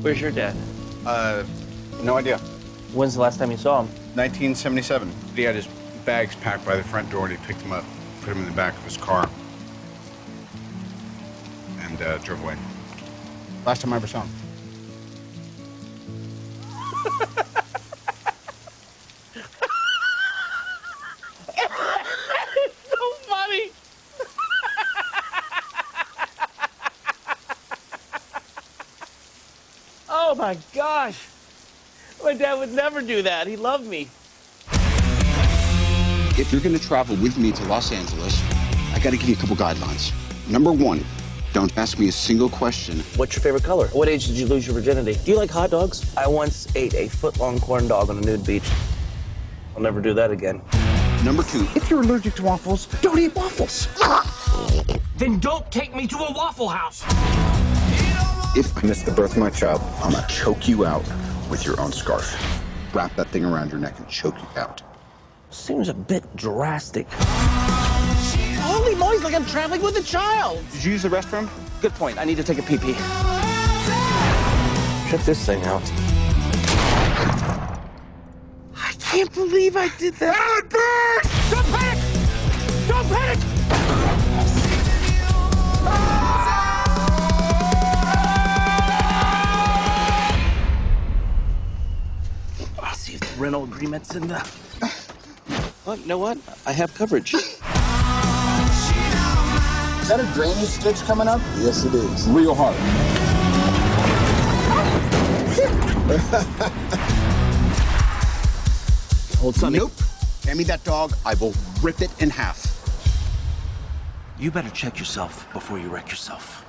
Where's your dad? No idea. When's the last time you saw him? 1977. He had his bags packed by the front door, and he picked them up, put them in the back of his car, and drove away. Last time I ever saw him. It's so funny. Oh my gosh. My dad would never do that. He loved me. If you're gonna travel with me to Los Angeles, I gotta give you a couple guidelines. Number one, don't ask me a single question. What's your favorite color? What age did you lose your virginity? Do you like hot dogs? I once ate a foot-long corn dog on a nude beach. I'll never do that again. Number two, if you're allergic to waffles, don't eat waffles. Then don't take me to a Waffle House. If I miss the birth of my child, I'm gonna choke you out with your own scarf. Wrap that thing around your neck and choke you out. Seems a bit drastic. Holy moly, it's like I'm traveling with a child. Did you use the restroom? Good point. I need to take a pee-pee. Check this thing out. I can't believe I did that. Don't panic! Don't panic! I'll see if the rental agreement's in the... Well, you know what? I have coverage. Is that a drainage stitch coming up? Yes, it is. Real hard. Hold Sonny. Nope. Hand me that dog, I will rip it in half. You better check yourself before you wreck yourself.